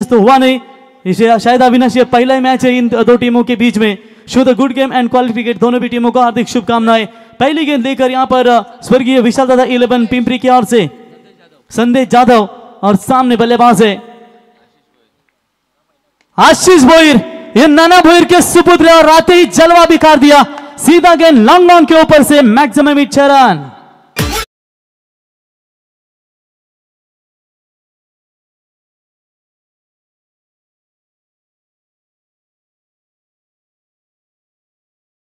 दोस्तों हुआ नहीं, इसे शायद अविनाश ये पहला ही मैच है इन दो टीमों के बीच में। Show the good game and quality cricket, दोनों भी टीमों को हार्दिक शुभकामनाएं। पहली गेंद लेकर यहाँ पर स्वर्गीय विशाल दादा 11 पिंपरी की ओर से संदेश जाधव और सामने बल्लेबाज है आशीष भोईर। ये नाना भोईर के सुपुत्र और आते ही जलवा बिखार दिया, सीधा गेंद लॉन्ग ऑन के ऊपर से मैक्सिमम 6 रन।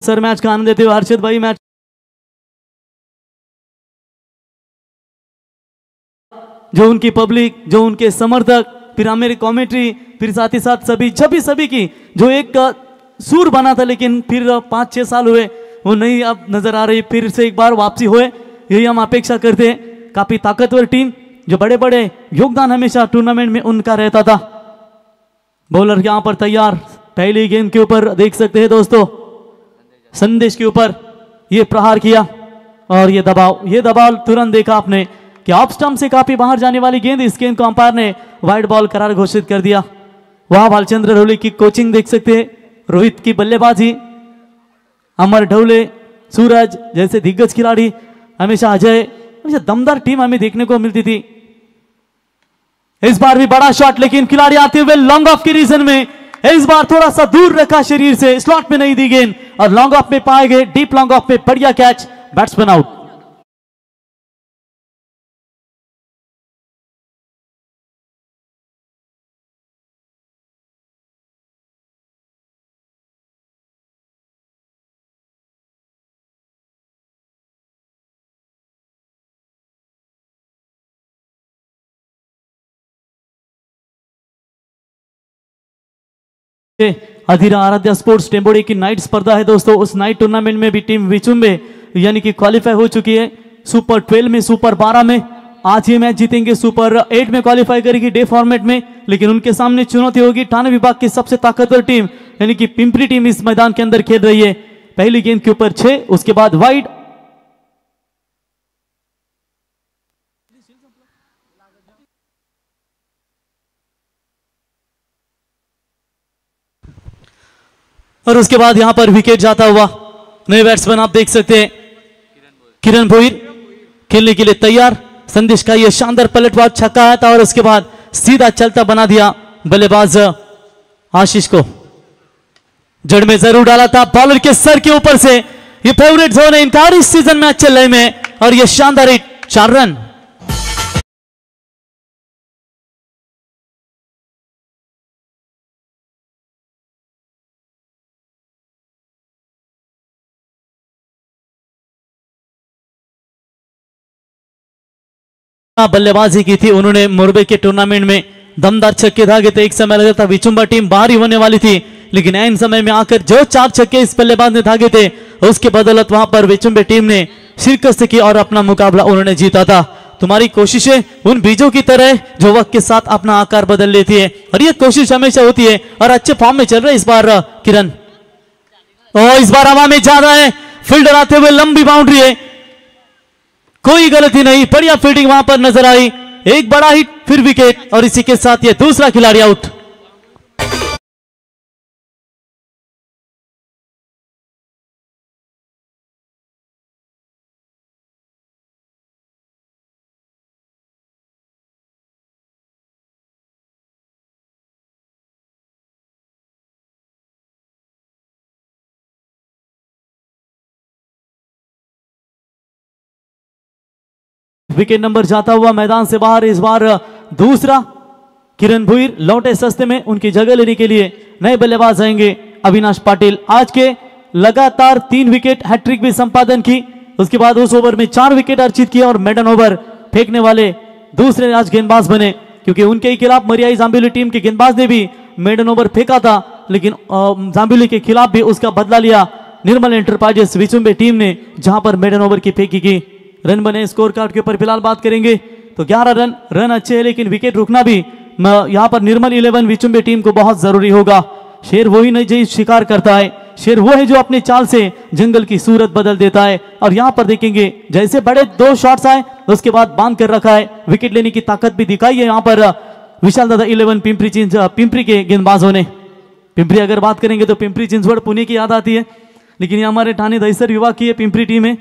सर मैच का आनंद लेते हुए हर्षित भाई, मैच जो उनकी पब्लिक, जो उनके समर्थक, फिर मेरी कमेंट्री, फिर साथ ही साथ सभी की जो एक सूर बना था, लेकिन फिर 5-6 साल हुए वो नहीं अब नजर आ रही, फिर से एक बार वापसी हुए, यही हम अपेक्षा करते हैं। काफी ताकतवर टीम, जो बड़े बड़े योगदान हमेशा टूर्नामेंट में उनका रहता था। बॉलर यहां पर तैयार, पहली गेंद के ऊपर देख सकते हैं दोस्तों, संदेश के ऊपर ये प्रहार किया और ये दबाव तुरंत देखा आपने कि ऑफ स्टंप से काफी बाहर जाने वाली गेंद, इस गेंद को अंपायर ने वाइड बॉल करार घोषित कर दिया। वहां भालचंद्र ढोले की कोचिंग देख सकते हैं, रोहित की बल्लेबाजी, अमर ढोले, सूरज जैसे दिग्गज खिलाड़ी, हमेशा अजय, हमेशा दमदार टीम हमें देखने को मिलती थी। इस बार भी बड़ा शॉट, लेकिन खिलाड़ी आते हुए लॉन्ग ऑफ के रीजन में इस बार थोड़ा सा दूर रखा शरीर से, स्लॉट में नहीं दी गेंद और लॉन्ग ऑफ में पाए गए, डीप लॉन्ग ऑफ में बढ़िया कैच, बैट्समैन आउट। अधीरा आराध्या स्पोर्ट्स टेम्बोड़ी की नाइट स्पर्धा है दोस्तों। उस नाइट टूर्नामेंट में भी टीम विचुम्बे यानी कि क्वालिफाई हो चुकी है। सुपर 12 में, सुपर 12 में आज ये मैच जीतेंगे, सुपर 8 में क्वालिफाई करेगी डे फॉर्मेट में, लेकिन उनके सामने चुनौती होगी थाना विभाग की सबसे ताकतवर टीम यानी कि पिंपरी टीम इस मैदान के अंदर खेल रही है। पहली गेंद के ऊपर 6, उसके बाद वाइड, और उसके बाद यहां पर विकेट जाता हुआ नए बैट्समैन आप देख सकते हैं किरण भोईर खेलने के लिए तैयार। संदेश का यह शानदार पलटवार छक्का आया था और उसके बाद सीधा चलता बना दिया बल्लेबाज आशीष को, जड़ में जरूर डाला था बॉलर के सर के ऊपर से। ये फेवरेट जोन है इनका इस सीजन मैच चल रहे में, और ये शानदार हिट, 4 रन। बल्लेबाजी की थी उन्होंने मुरबे के टूर्नामेंट में, दमदार छक्के धागे थे। एक समय लगा था विचुम्बा टीम बाहर ही होने वाली थी, लेकिन ऐन समय में आकर जो 4 छक्के इस बल्लेबाज ने धागे थे, उसके बदौलत वहां पर विचुम्बे टीम ने शिरकत की और अपना मुकाबला उन्होंने जीता था। तुम्हारी कोशिशें उन बीजों की तरह जो वक्त के साथ अपना आकार बदल लेती है, और ये कोशिश हमेशा होती है, और अच्छे फॉर्म में चल रहे इस बार किरण। और इस बार हवा में ज्यादा है, फील्डर आते हुए लंबी बाउंड्री है, कोई गलती नहीं, बढ़िया फील्डिंग वहां पर नजर आई, एक बड़ा हिट, फिर विकेट, और इसी के साथ ये दूसरा खिलाड़ी आउट। विकेट नंबर जाता हुआ मैदान से बाहर, इस बार दूसरा किरण भोईर लौटे सस्ते में। उनकी जगह लेने के लिए नए बल्लेबाज आएंगे अविनाश पाटिल। आज के लगातार 3 विकेट, हैट्रिक भी संपादन की, उसके बाद उस ओवर में 4 विकेट अर्जित किए और मेडन ओवर फेंकने वाले दूसरे आज गेंदबाज बने, क्योंकि उनके ही खिलाफ मरियाई जाम्बिवली टीम के गेंदबाज ने भी मेडन ओवर फेंका था, लेकिन जाम्बिवली के खिलाफ भी उसका बदला लिया निर्मल एंटरप्राइजेस विचुम्बे टीम ने, जहां पर मेडन ओवर की फेंकी की। रन बने स्कोर कार्ड के ऊपर फिलहाल बात करेंगे तो 11 रन अच्छे हैं, लेकिन विकेट रुकना भी यहां पर निर्मल 11 विचुम्बे टीम को बहुत जरूरी होगा। शेर वही नहीं जो शिकार करता है, शेर वो है जो अपनी चाल से जंगल की सूरत बदल देता है। और यहां पर देखेंगे जैसे बड़े 2 शॉट्स आए, उसके बाद बांध कर रखा है, विकेट लेने की ताकत भी दिखाई है यहां पर विशाल दादा 11 पिंपरी के गेंदबाजों ने। पिंपरी अगर बात करेंगे तो पिंपरी चिंचवड़ पुणे की याद आती है, लेकिन ये हमारे ठाणे दहिसर विभाग की है पिंपरी टीम है।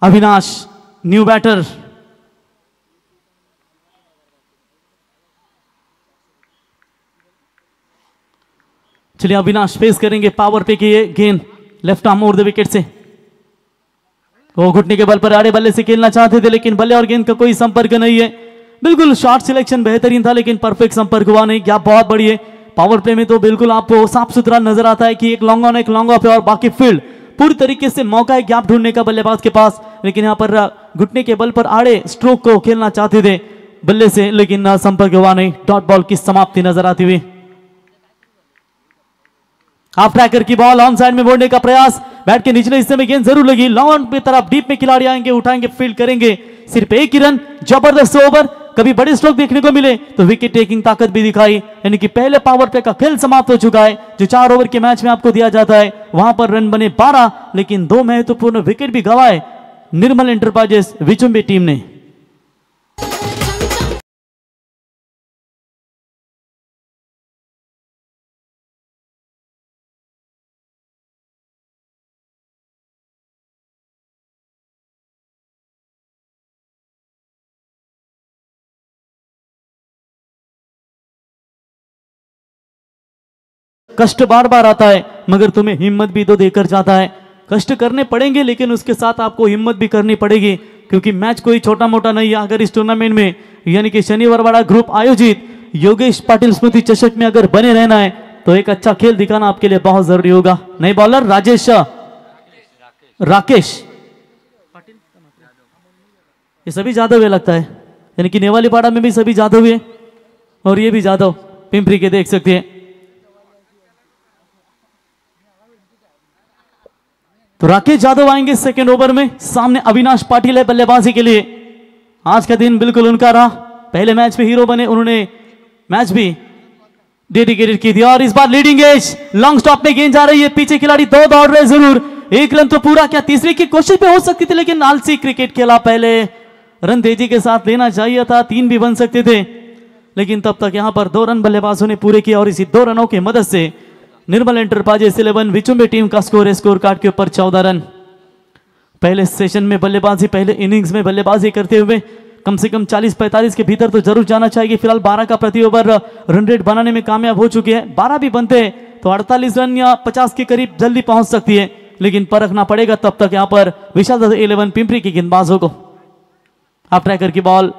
अविनाश न्यू बैटर, चलिए अविनाश फेस करेंगे पावर पे की ये गेंद left arm over the wicket से। वो घुटने के बल पर आड़े बल्ले से खेलना चाहते थे, लेकिन बल्ले और गेंद का कोई संपर्क नहीं है। बिल्कुल शॉट सिलेक्शन बेहतरीन था, लेकिन परफेक्ट संपर्क हुआ नहीं। गैप बहुत बड़ी है पावर प्ले में, तो बिल्कुल आपको साफ सुथरा नजर आता है कि एक लॉन्ग ऑन एक लॉन्ग ऑफ है और बाकी फील्ड पूरी तरीके से मौका है गैप ढूंढने का बल्लेबाज के पास। लेकिन यहाँ पर घुटने के बल पर आड़े स्ट्रोक को खेलना चाहते थे बल्ले से, लेकिन संपर्क हुआ नहीं। डॉट बॉल की समाप्ति नजर आती हुई। हाफ ट्रैकर की बॉल ऑन साइड में मोड़ने का प्रयास, बैट के निचले हिस्से में गेंद जरूर लगी, लॉन्ग की तरफ डीप में खिलाड़ी आएंगे, उठाएंगे, फील्ड करेंगे। सिर्फ एक ही रन, जबरदस्त ओवर। कभी बड़े स्ट्रोक देखने को मिले तो विकेट टेकिंग ताकत भी दिखाई, यानी कि पहले पावर प्ले का खेल समाप्त हो चुका है। जो 4 ओवर के मैच में आपको दिया जाता है वहां पर रन बने 12, लेकिन 2 महत्वपूर्ण विकेट भी गंवाए निर्मल एंटरप्राइजेस विचुंबी टीम ने। कष्ट बार बार आता है, मगर तुम्हें हिम्मत भी तो देकर जाता है। कष्ट करने पड़ेंगे, लेकिन उसके साथ आपको हिम्मत भी करनी पड़ेगी, क्योंकि मैच कोई छोटा मोटा नहीं है। अगर इस टूर्नामेंट में यानी कि शनिवार वाला ग्रुप आयोजित योगेश पाटिल स्मृति चषक में अगर बने रहना है तो एक अच्छा खेल दिखाना आपके लिए बहुत जरूरी होगा। नए बॉलर राकेश ये सभी जादव है लगता है, यानी कि नेवाली पाड़ा में भी सभी जादव है और ये भी जादव पिंपरी के, देख सकते हैं। तो राकेश यादव आएंगे सेकेंड ओवर में, सामने अविनाश पाटिल है बल्लेबाजी के लिए। आज का दिन बिल्कुल उनका रहा, पहले मैच में हीरो बने, उन्होंने मैच भी डेडिकेटेड की थी। और इस बार लीडिंग एज लॉन्ग स्टॉप में गेंद जा रही है, पीछे खिलाड़ी 2 दौड़ रहे जरूर, 1 रन तो पूरा क्या तीसरे की कोशिश पे हो सकती थी, लेकिन आलसी क्रिकेट खेला, पहले रन तेजी के साथ लेना चाहिए था, 3 भी बन सकते थे, लेकिन तब तक यहां पर 2 रन बल्लेबाजों ने पूरे किए और इसी 2 रनों की मदद से निर्मल एंटरप्राइजेस 11 विचुंबी टीम का स्कोर है स्कोर कार्ड के ऊपर 14 रन। पहले सेशन में बल्लेबाजी, पहले इनिंग्स में बल्लेबाजी करते हुए कम से कम 40-45 के भीतर तो जरूर जाना चाहिए। फिलहाल 12 का प्रति ओवर रन रेट बनाने में कामयाब हो चुके हैं। 12 भी बनते हैं तो 48 रन या 50 के करीब जल्दी पहुंच सकती है, लेकिन परखना पड़ेगा तब तक यहां पर विशाल दादा 11 पिंपरी के गेंदबाजों को। हाफ ट्रैकर की बॉल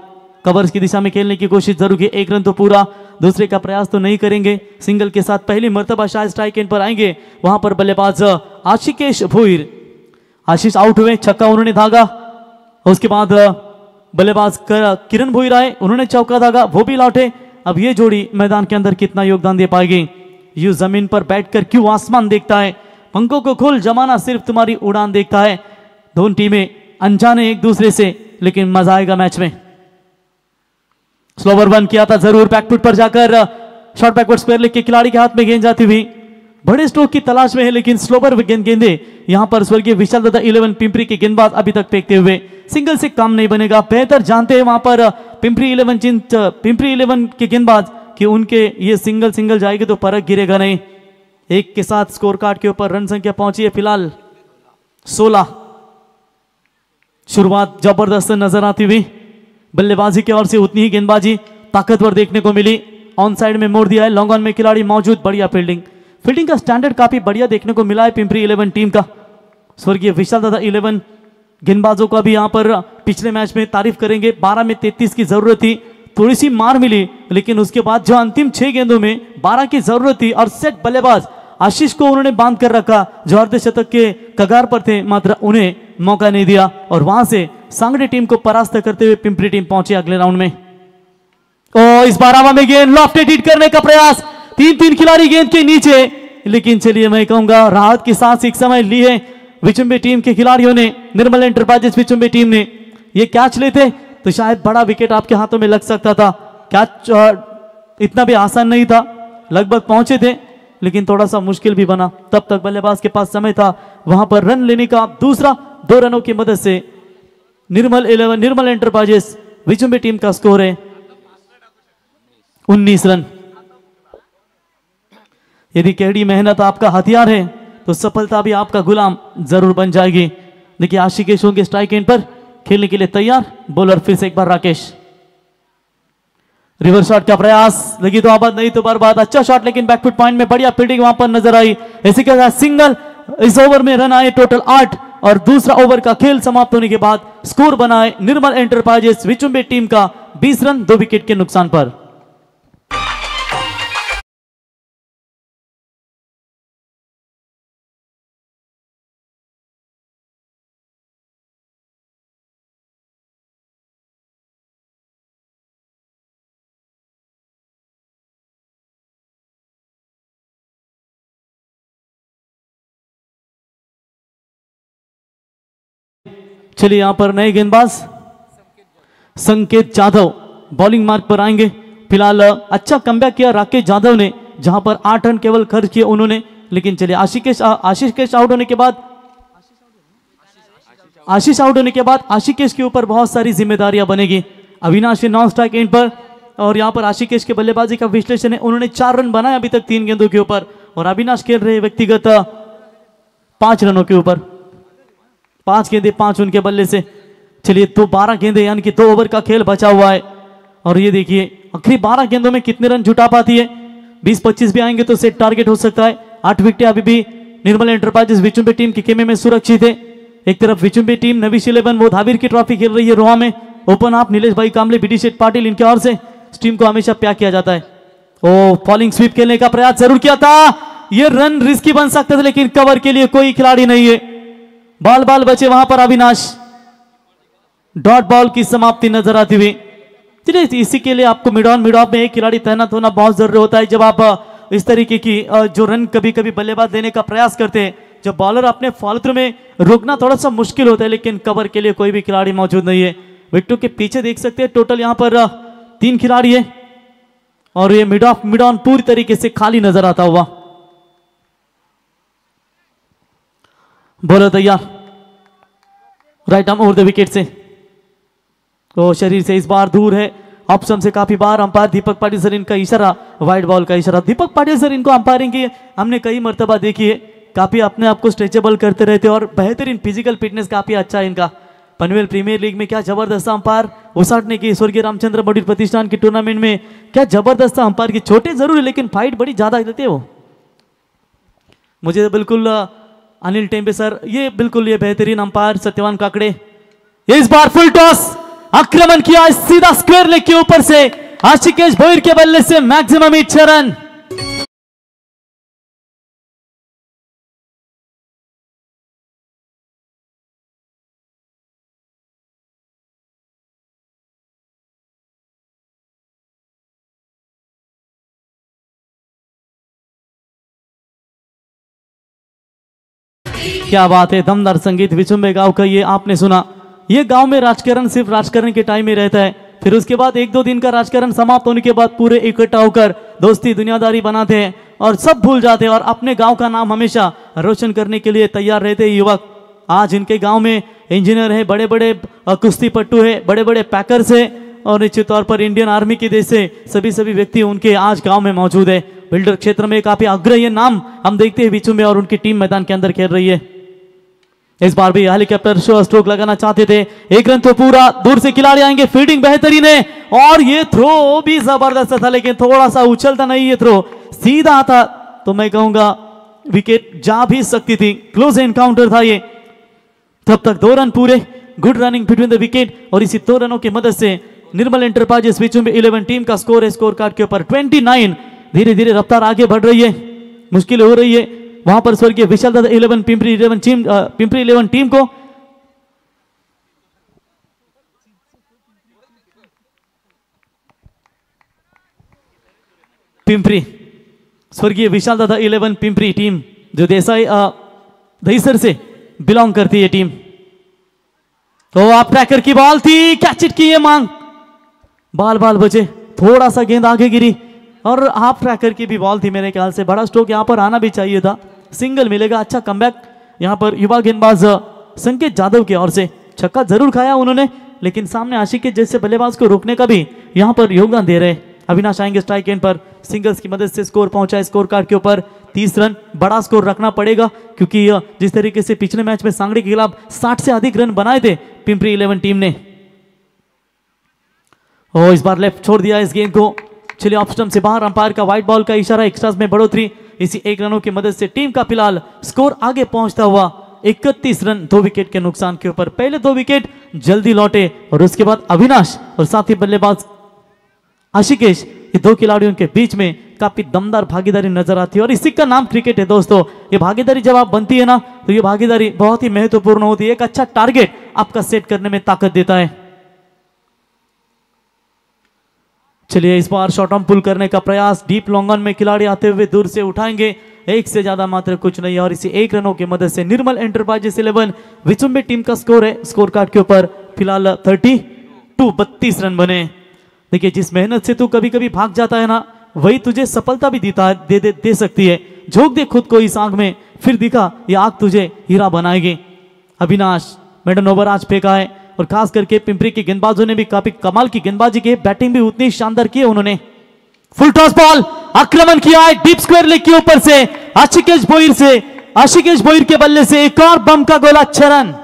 कवर्स की दिशा में खेलने की कोशिश जरूर की, 1 रन तो पूरा, दूसरे का प्रयास तो नहीं करेंगे। सिंगल के साथ पहली मर्तबा शायद स्ट्राइक एंड पर आएंगे, वहां पर बल्लेबाज आशिकेश भोईर, आशीष आउट हुए, छक्का उन्होंने दागा। उसके बाद बल्लेबाज किरण भोईर आए, उन्होंने चौका दागा, वो भी लौटे। अब ये जोड़ी मैदान के अंदर कितना योगदान दे पाएगी। यू जमीन पर बैठकर क्यों आसमान देखता है, पंखों को खोल, जमाना सिर्फ तुम्हारी उड़ान देखता है। दोनों टीमें अनजाने एक दूसरे से, लेकिन मजा आएगा मैच में। स्लोवर 1 किया था जरूर, बैकफुट पर जाकर शॉर्ट बैकवर्ड स्क्वायर लेग के खिलाड़ी के हाथ में गेंद जाती हुई, बड़े स्ट्रोक की तलाश में है, लेकिन स्लोवर गेंदे यहां पर स्वर्गीय विशाल दादा 11 पिंपरी के गेंदबाज अभी तक फेंकते हुए। सिंगल से काम नहीं बनेगा, बेहतर जानते हैं वहां पर पिंपरी 11 के गेंदबाज कि उनके ये सिंगल जाएगी तो परख गिरेगा नहीं। 1 के साथ स्कोर कार्ड के ऊपर रन संख्या पहुंची है फिलहाल 16। शुरुआत जबरदस्त नजर आती हुई, बल्लेबाजी की ओर से उतनी ही गेंदबाजी ताकतवर देखने को मिली। ऑन साइड में मोड़ दिया है, लॉन्ग ऑन में खिलाड़ी मौजूद, बढ़िया फील्डिंग का स्टैंडर्ड काफी बढ़िया देखने को मिला है पिंपरी 11 टीम का। स्वर्गीय विशाल दादा 11 गेंदबाजों का भी यहां पर पिछले मैच में तारीफ करेंगे। 12 में 33 की जरूरत थी, थोड़ी सी मार मिली, लेकिन उसके बाद जो अंतिम 6 गेंदों में 12 की जरूरत थी और सेट बल्लेबाज आशीष को उन्होंने बांध कर रखा, जो अर्धशतक के कगार पर थे, मात्र उन्हें मौका नहीं दिया और वहां से सांगड़े टीम को परास्त करते हुए पिंपरी टीम पहुंची अगले राउंड में। इस बार हवा में गेंद लॉफ्टेड हिट करने का प्रयास, 3 खिलाड़ी गेंद के नीचे, लेकिन चलिए मैं कहूंगा राहत की सांस एक समय ली है विचुंबी टीम के खिलाड़ियों ने। निर्मल एंटरप्राइजेस विचुंबी टीम ने ये कैच लेते तो शायद बड़ा विकेट आपके हाथों में लग सकता था। कैच इतना भी आसान नहीं था, लगभग पहुंचे थे, लेकिन थोड़ा सा मुश्किल भी बना। तब तक बल्लेबाज के पास समय था वहां पर रन लेने का। दूसरा 2 रनों की मदद से निर्मल एंटरप्राइजेस विचुंबी टीम का स्कोर है 19 रन। यदि कड़ी मेहनत आपका हथियार है तो सफलता भी आपका गुलाम जरूर बन जाएगी। देखिए आशिकेश होंगे स्ट्राइक एंड पर, खेलने के लिए तैयार। बॉलर फिर से एक बार राकेश। रिवर्स शॉट का प्रयास, लगी तो आबाद नहीं तो बर्बाद। अच्छा शॉट लेकिन बैकफुट पॉइंट में बढ़िया फील्डिंग वहां पर नजर आई। इसी के साथ सिंगल। इस ओवर में रन आए टोटल 8 और दूसरा ओवर का खेल समाप्त होने के बाद स्कोर बनाए निर्मल एंटरप्राइजेस विचुंबी टीम का 20 रन 2 विकेट के नुकसान पर। चलिए यहां पर नए गेंदबाज संकेत जाधव बॉलिंग मार्क पर आएंगे। फिलहाल अच्छा कमबैक किया राकेश जाधव ने, जहां पर 8 रन केवल खर्च किए उन्होंने। लेकिन चलिए आशिष आउट होने के बाद आशिकेश के ऊपर बहुत सारी जिम्मेदारियां बनेगी। अविनाश नॉन स्ट्राइक एंड पर और यहां पर आशिकेश के बल्लेबाजी का विश्लेषण है। उन्होंने 4 रन बनाए अभी तक 3 गेंदों के ऊपर और अविनाश खेल रहे व्यक्तिगत 5 रनों के ऊपर। 5 गेंदे 5 उनके बल्ले से। चलिए तो 12 गेंदे यानी कि 2 ओवर का खेल बचा हुआ है और ये देखिए आखिरी 12 गेंदों में कितने रन जुटा पाती है। 20-25 भी आएंगे तो सेट टारगेट हो सकता है। 8 विकेट अभी भी निर्मल एंटरप्राइजेस विचुंबी टीम के खेमे में सुरक्षित है। एक तरफ विचुंबी टीम नविश 11 वो धावीर की ट्रॉफी खेल रही है रोहा में। ओपन आप नीलेश भाई कामले, बीडी शेठ पाटिल, इनके ओर से इस टीम को हमेशा प्यार किया जाता है। ओ फॉलिंग स्वीप खेलने का प्रयास जरूर किया था। ये रन रिस्की बन सकते थे लेकिन कवर के लिए कोई खिलाड़ी नहीं है। बाल बचे वहां पर अविनाश। डॉट बॉल की समाप्ति नजर आती हुई। चलिए इसी के लिए आपको मिड ऑन मिड ऑफ में एक खिलाड़ी तैनात होना बहुत जरूरी होता है। जब आप इस तरीके की जो रन कभी कभी बल्लेबाज देने का प्रयास करते हैं, जब बॉलर अपने फॉलो थ्रू में रोकना थोड़ा सा मुश्किल होता है, लेकिन कवर के लिए कोई भी खिलाड़ी मौजूद नहीं है। विकेटों के पीछे देख सकते हैं टोटल यहां पर 3 खिलाड़ी है और ये मिड ऑन पूरी तरीके से खाली नजर आता हुआ। बॉलर तैयार, right arm over the wicket से, तो शरीर से इस बार दूर है ऑप्शन से काफी बार। अंपायर दीपक पाटिल सर इनका इशारा, वाइड बॉल का इशारा। दीपक पाटिल सर इनको अंपायरिंग की हमने कई मर्तबा देखी है, काफी अपने आप को स्ट्रेचेबल करते रहते और बेहतरीन फिजिकल फिटनेस काफी अच्छा है इनका। पनवेल प्रीमियर लीग में क्या जबरदस्त अंपायर उसाटने की, स्वर्गीय रामचंद्र बडीर प्रतिष्ठान की टूर्नामेंट में क्या जबरदस्त अंपायर की। छोटे जरूर है लेकिन फाइट बड़ी ज्यादा देते हो। मुझे बिल्कुल अनिल टेम्बे सर, ये बिल्कुल ये बेहतरीन अंपायर सत्यवान काकड़े। इस बार फुल टॉस आक्रमण किया सीधा स्क्वायर लेग के ऊपर से आशिकेश भोईर के बल्ले से मैक्सिमम 6 रन। क्या बात है, दमदार संगीत विचुंबे गांव का ये आपने सुना। ये गांव में राजकारण सिर्फ राजकारण के टाइम में रहता है, फिर उसके बाद 1-2 दिन का राजकारण समाप्त होने के बाद पूरे इकट्ठा होकर दोस्ती दुनियादारी बनाते हैं और सब भूल जाते हैं और अपने गांव का नाम हमेशा रोशन करने के लिए तैयार रहते हैं युवक। आज इनके गांव में इंजीनियर है, बड़े बड़े कुश्ती पट्टू है, बड़े बड़े पैकर्स है और निश्चित तौर पर इंडियन आर्मी के देश से सभी व्यक्ति उनके आज गांव में मौजूद है। बिल्डर क्षेत्र में काफी अग्रणी नाम हम देखते हैं विचुंबे और उनकी टीम मैदान के अंदर खेल रही है। इस बार भी हेलीकॉप्टर शो स्ट्रोक लगाना चाहते थे। 1 रन तो पूरा, दूर से खिलाड़ी आएंगे, फील्डिंग बेहतरीन है और ये थ्रो भी जबरदस्त था लेकिन थोड़ा सा उछलता नहीं, ये थ्रो सीधा आता तो मैं कहूंगा विकेट जा भी सकती थी। क्लोज एनकाउंटर था ये। तब तक 2 रन पूरे, good running between the wicket और इसी 2 रनों की मदद से निर्मल एंटरप्राइजेस विचुंबे 11 टीम का स्कोर है स्कोर कार्ड के ऊपर 29। धीरे धीरे रफ्तार आगे बढ़ रही है, मुश्किल हो रही है वहां पर स्वर्गीय विशाल दादा 11 पिंपरी 11 टीम को। पिंपरी स्वर्गीय विशाल दादा 11 पिंपरी टीम जो देसाई दहीसर से बिलोंग करती है टीम। तो आप ट्रैकर की बॉल थी, कैच इट की ये मांग, बाल बचे, थोड़ा सा गेंद आगे गिरी और हाफ ट्रैकर की भी बॉल थी। मेरे ख्याल से बड़ा स्ट्रोक यहां पर आना भी चाहिए था, सिंगल मिलेगा। अच्छा कमबैक यहां पर युवा गेंदबाज संकेत जाधव की ओर से, छक्का जरूर खाया उन्होंने लेकिन सामने आशिक जैसे बल्लेबाज को रोकने का भी यहाँ पर योगदान दे रहे। अविनाश आएंगे स्ट्राइक एंड पर, सिंगल्स की मदद से स्कोर पहुंचा है स्कोर कार्ड के ऊपर 30 रन। बड़ा स्कोर रखना पड़ेगा क्योंकि जिस तरीके से पिछले मैच में सांगड़ी के खिलाफ 60 से अधिक रन बनाए थे पिंपरी 11 टीम ने। इस बार लेफ्ट छोड़ दिया इस गेंद को। चलिए ऑफ स्टंप से बाहर, अंपायर का व्हाइट बॉल का इशारा, एक्स्ट्रास में बढ़ोतरी। इसी 1 रनों की मदद से टीम का फिलहाल स्कोर आगे पहुंचता हुआ 31 रन 2 विकेट के नुकसान के ऊपर। पहले 2 विकेट जल्दी लौटे और उसके बाद अविनाश और साथ ही बल्लेबाज आशिकेश, ये 2 खिलाड़ियों के बीच में काफी दमदार भागीदारी नजर आती है और इसी का नाम क्रिकेट है दोस्तों। ये भागीदारी जब आप बनती है ना तो ये भागीदारी बहुत ही महत्वपूर्ण होती है। एक अच्छा टारगेट आपका सेट करने में ताकत देता है। चलिए इस बार शॉर्ट आर्म पुल करने का प्रयास, डीप लॉन्ग ऑन में खिलाड़ी आते हुए दूर से उठाएंगे, एक से ज्यादा मात्र कुछ नहीं। और इसी 1 रनों की मदद से निर्मल एंटरप्राइजेस 11 विचुम्बे टीम का स्कोर है स्कोर कार्ड के ऊपर फिलहाल 32 रन बने। देखिए जिस मेहनत से तू कभी कभी भाग जाता है ना वही तुझे सफलता भी दे सकती है। झोंक दे खुद को इस आग में, फिर दिखा ये आग तुझे हीरा बनाएगी। अविनाश मेडन ओवर आज फेंका है और खास करके पिंपरी के गेंदबाजों ने भी काफी कमाल की गेंदबाजी की, बैटिंग भी उतनी शानदार की है उन्होंने। फुल टॉस बॉल आक्रमण किया है डीप स्क्वायर लेग के ऊपर से आशिकेश भोईर के बल्ले से एक और बम का गोला, 6 रन।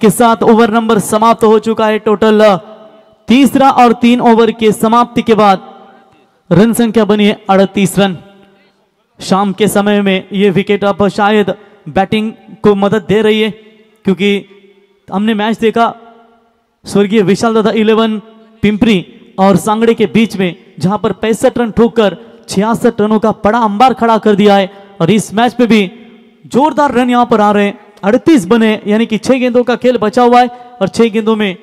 के साथ ओवर नंबर समाप्त हो चुका है। टोटल तीसरा और 3 ओवर के समाप्ति के बाद रन संख्या बनी है 38 रन। शाम के समय में ये विकेट अब शायद बैटिंग को मदद दे रही है क्योंकि हमने मैच देखा स्वर्गीय विशाल दादा 11 पिंपरी और सांगड़े के बीच में, जहां पर 65 रन ठोककर 66 रनों का बड़ा अंबार खड़ा कर दिया है। और इस मैच में भी जोरदार रन यहां पर आ रहे हैं, 38 बने, यानी कि 6 गेंदों का खेल बचा हुआ है और 6 गेंदों में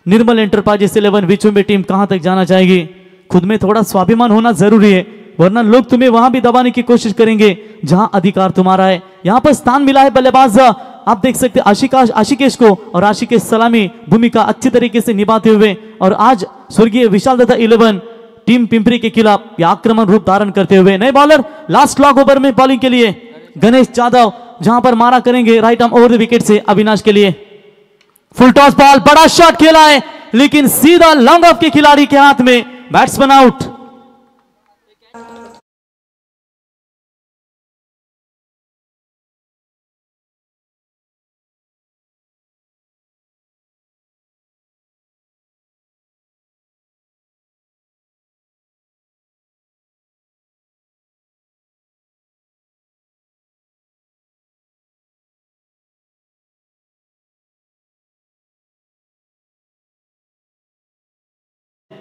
निर्मल एंटरप्राइजेस 11 विचुम्बे टीम कहां तक जाना चाहेगी। खुद में थोड़ा स्वाभिमान होना जरूरी है, वरना लोग तुम्हें वहां भी दबाने की कोशिश करेंगे जहां अधिकार तुम्हारा है। यहां पर स्थान मिला है बल्लेबाज, आप देख सकते हैं आशिकेश को, और आशिकेश सलामी भूमिका अच्छी तरीके से निभाते हुए और आज स्वर्गीय विशाल दादा 11 टीम पिंपरी के खिलाफ आक्रमण रूप धारण करते हुए। नए बॉलर लास्ट लॉग ओवर में बॉलिंग के लिए गणेश जाधव, जहां पर मारा करेंगे right arm over the wicket से अविनाश के लिए। फुल टॉस बॉल, बड़ा शॉट खेला है लेकिन सीधा लॉन्ग ऑफ के खिलाड़ी के हाथ में, बैट्समैन आउट।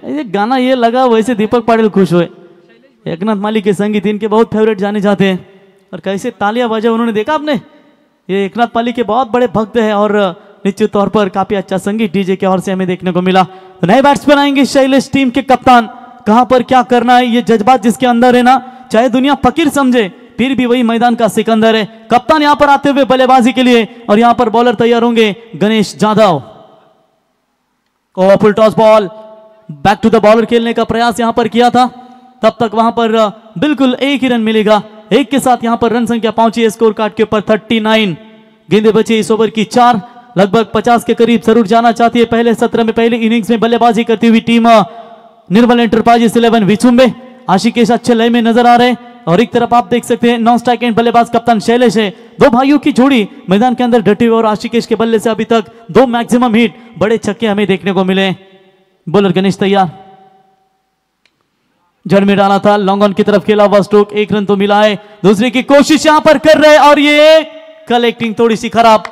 ये गाना ये लगा वैसे दीपक पाटिल खुश हुए। एकनाथ माली के संगीत इनके बहुत फेवरेट जाने जाते हैं और कैसे तालियां बजा उन्होंने, देखा आपने? ये एकनाथ माली के बहुत बड़े भक्त हैं और निश्चित तौर पर काफी अच्छा संगीत डीजे के ओर से हमें देखने को मिला। तो नए बैट्समैन आएंगे शैलेश टीम के कप्तान, कहां पर क्या करना है ये जज्बात जिसके अंदर है ना, चाहे दुनिया फकीर समझे फिर भी वही मैदान का सिकंदर है। कप्तान यहां पर आते हुए बल्लेबाजी के लिए और यहां पर बॉलर तैयार होंगे Ganesh Jadhav. Full toss ball, back to the bowler खेलने का प्रयास यहां पर किया था, तब तक वहां पर बिल्कुल एक ही रन मिलेगा। एक के साथ यहां पर रन संख्या पहुंची है स्कोर कार्ड के ऊपर 39। गेंदें बची इस ओवर की 4, लगभग 50 के करीब जरूर जाना चाहती है पहले सत्र में, पहली इनिंग्स में बल्लेबाजी करती हुई टीम निर्मल एंटरप्राइजेस 11 विचुम्बे। आशिकेश अच्छे लय में नजर आ रहे हैं और एक तरफ आप देख सकते हैं नॉन स्ट्राइक एंड बल्लेबाज कप्तान शैलेश है। दो भाइयों की जोड़ी मैदान के अंदर डटी हुई और आशिकेश के बल्ले से अभी तक 2 मैक्सिमम हिट, बड़े छक्के हमें देखने को मिले। बॉलर गणेश तैयार, जड़ में डाला था, लॉन्ग ऑन की तरफ खेला हुआ स्ट्रोक, 1 रन तो मिला है। दूसरे की कोशिश यहां पर कर रहे और ये कलेक्टिंग थोड़ी सी खराब,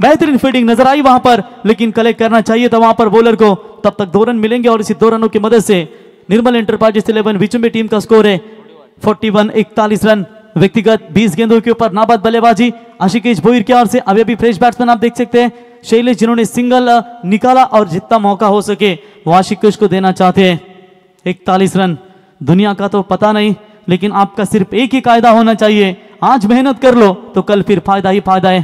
बेहतरीन फील्डिंग नजर आई वहां पर लेकिन कलेक्ट करना चाहिए था वहां पर बॉलर को। तब तक 2 रन मिलेंगे और इसी 2 रनों की मदद से निर्मल एंटरप्राइजेस 11 विचुम्बे टीम का स्कोर है 41 रन। व्यक्तिगत 20 गेंदों के ऊपर नाबाद बल्लेबाजी आशिकेश भोईर की ओर से। अभी अभी फ्रेश बैट्समैन आप देख सकते हैं शैलेश, जिन्होंने सिंगल निकाला और जितना मौका हो सके वो आशिकेश को देना चाहते हैं। 41 रन, दुनिया का तो पता नहीं लेकिन आपका सिर्फ एक ही कायदा होना चाहिए, आज मेहनत कर लो तो कल फिर फायदा ही फायदा है।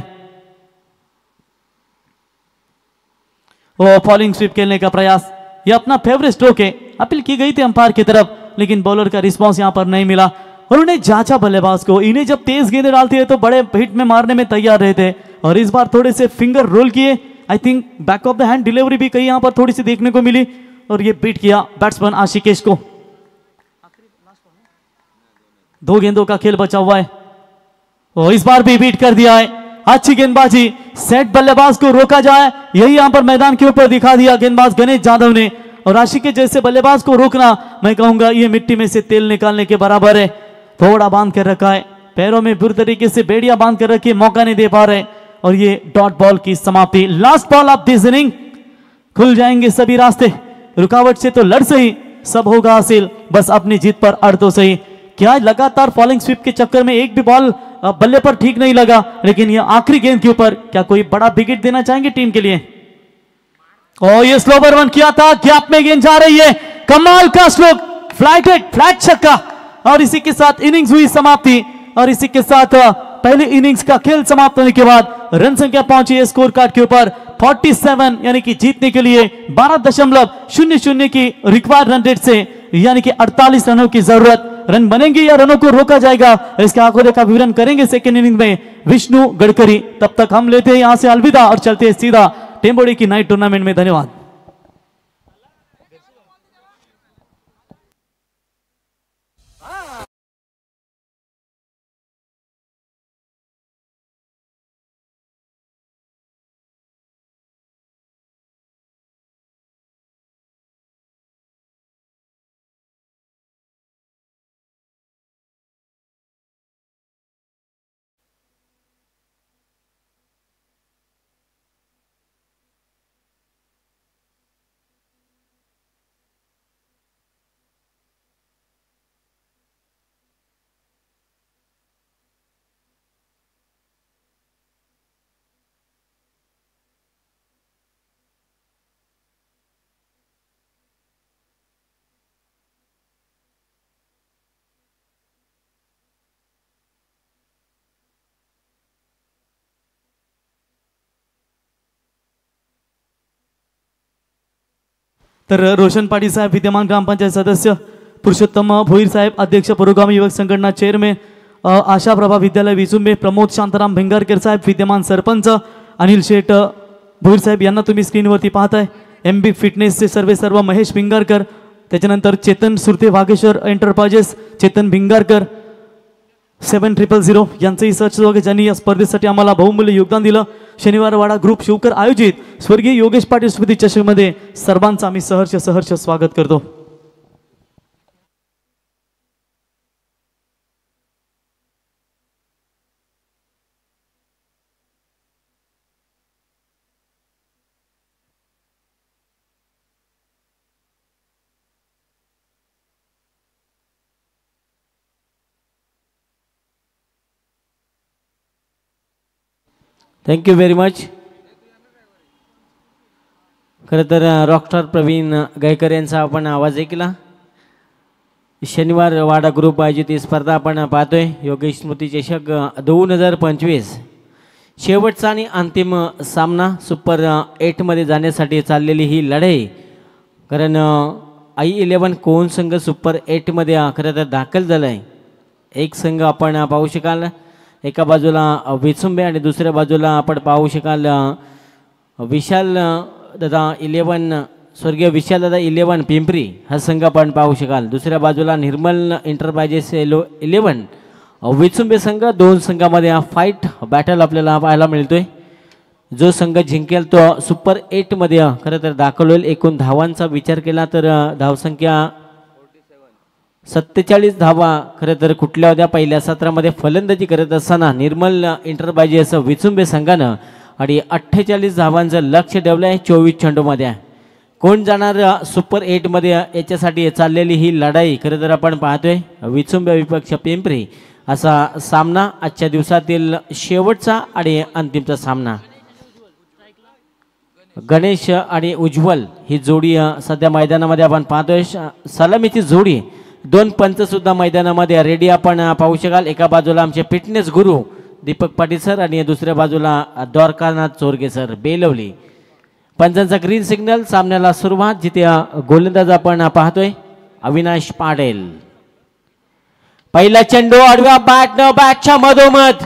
वो फॉलिंग स्वीप खेलने का प्रयास, ये अपना फेवरेट स्ट्रोक है, अपील की गई थी अंपायर की तरफ, लेकिन बॉलर का रिस्पांस यहां पर नहीं मिला और उन्हें जांचा बल्लेबाज को। इन्हें जब तेज गेंदें डालती है तो बड़े हिट में मारने में तैयार रहते और इस बार थोड़े से फिंगर रोल किए। I think back of the hand delivery भी कहीं यहां पर थोड़ी सी देखने को मिली और ये बीट किया बैट्समैन आशिकेश को। 2 गेंदों का खेल बचा हुआ है और इस बार भी बीट कर दिया है। अच्छी गेंदबाजी, सेट बल्लेबाज को रोका जाए, यही यहां पर मैदान के ऊपर दिखा दिया गेंदबाज गणेश जाधव ने। और आशिकेश जैसे बल्लेबाज को रोकना, मैं कहूंगा ये मिट्टी में से तेल निकालने के बराबर है। थोड़ा बांध कर रखा है, पैरों में बुरी तरीके से बेड़िया बांध कर रखी, मौका नहीं दे पा रहे और ये डॉट बॉल की समाप्ति। Last ball of this inning, खुल जाएंगे सभी रास्ते, रुकावट से तो लड़ सही, सब होगा हासिल, बस अपनी जीत पर अड़ तो सही। क्या लगातार फॉलिंग स्वीप के चक्कर में एक भी बॉल बल्ले पर ठीक नहीं लगा, लेकिन ये आखिरी गेंद के ऊपर क्या कोई बड़ा विकेट देना चाहेंगे टीम के लिए? और ये स्लोवर वन किया था, गैप में गेंद जा रही है, कमाल का स्ट्रोक, फ्लैट छक्का और इसी के साथ इनिंग्स हुई समाप्ति। और इसी के साथ पहली इनिंग्स का खेल समाप्त होने के बाद रन संख्या पहुंची है स्कोर कार्ड के ऊपर 47, यानी कि जीतने के लिए 12.00 की रिक्वायर्ड रन रेट से, यानी कि 48 रनों की जरूरत। रन बनेंगे या रनों को रोका जाएगा, इसके आंखों का विवरण करेंगे सेकेंड इनिंग में विष्णु गडकरी। तब तक हम लेते हैं यहां से अलविदा और चलते हैं सीधा टेम्बोडी की नाइट टूर्नामेंट में। धन्यवाद। तर रोशन पाटील साहेब विद्यमान ग्रामपंचायत सदस्य, पुरुषोत्तम भोईर साहेब अध्यक्ष पुरोगामी युवक संघटना चेअरमॅन, आशा प्रभा विद्यालय विसुंबे, प्रमोद शांताराम भिंगारकर साहेब विद्यमान सरपंच, अनिल शेठ भोईर साहेब यांना तुम्ही स्क्रीनवरती पाहताय, MB फिटनेसचे सर्व महेश भिंगारकर, त्याच्यानंतर चेतन सुरते वाघेश्वर एंटरप्राइजेस चेतन भिंगारकर 7000 यांचंही सर्च सहभागी, ज्यांनी या स्पर्धेसाठी आम्हाला बहुमूल्य योगदान दिलं। शनिवार वाडा ग्रुप शिवकर आयोजित स्वर्गीय योगेश पाटील स्मृती चषकमध्ये सर्वांचं आम्ही सहर्ष स्वागत करतो। Thank you very much. खरं तर रॉकस्टार प्रवीण गायकर यांचा आपण आवाज ऐकला। शनिवार वाडा ग्रुप आयोजित ही स्पर्धा आपण पाहतोय, योगेश स्मृती चषक 2025 शेवटचा आणि अंतिम सामना सुपर 8 मध्ये जाण्यासाठी चाललेली ही लढाई। कारण I11 कोण संघ सुपर 8 मध्ये खरं तर दाखल झालाय। एक संघ आपण पाहू शकाल, एका बाजूला विसुंबे आणि दुसऱ्या बाजूला आपण पाहू शकाल विशाल दादा 11, स्वर्गीय विशाल दादा 11 पिंपरी हा संघ आपण पाहू शकाल। दुसऱ्या बाजूला निर्मल एंटरप्राइजेस 11 विसुंबे संघ। दोन संघामध्ये हा फाईट बॅटल आपल्याला पाहायला मिळतोय। जो संघ जिंकेल तो सुपर 8 मध्ये खरं तर दाखल होईल। एकूण धावांचा विचार केला तर धावसंख्या 47 धावा खरं तर कुठल्या होत्या पहिल्या सत्रामध्ये फलंदाजी करत असताना निर्मल एंटरप्राइजेस विसुंबे संघानं आणि 48 धावांचं लक्ष्य ठेवलं आहे 24 चेंडूमध्ये। कोण जाणार सुपर 8 मध्ये याच्यासाठी चाललेली ही लढाई खरं तर आपण पाहतोय। विसुंबे विपक्ष पिंपरी असा सामना आजच्या दिवसातील शेवटचा आणि अंतिमचा सामना। गणेश आणि उज्ज्वल ही जोडी सध्या मैदानामध्ये आपण पाहतोय। सलामीची जोडी दोन पंच सुद्धा मैदानामध्ये रेडी आपण पाहू शकाल. एका बाजूला आमचे फिटनेस गुरु दीपक पाटील सर आणि दुसऱ्या बाजूला द्वारकानाथ चोरगे सर बेलवली. पंचांचा ग्रीन सिग्नल. सामन्याला सुरुवात. जिथे गोलंदाज आपण पाहतोय अविनाश पाटील. पहिला चेंडू आडव्या बॅटच्या मधोमध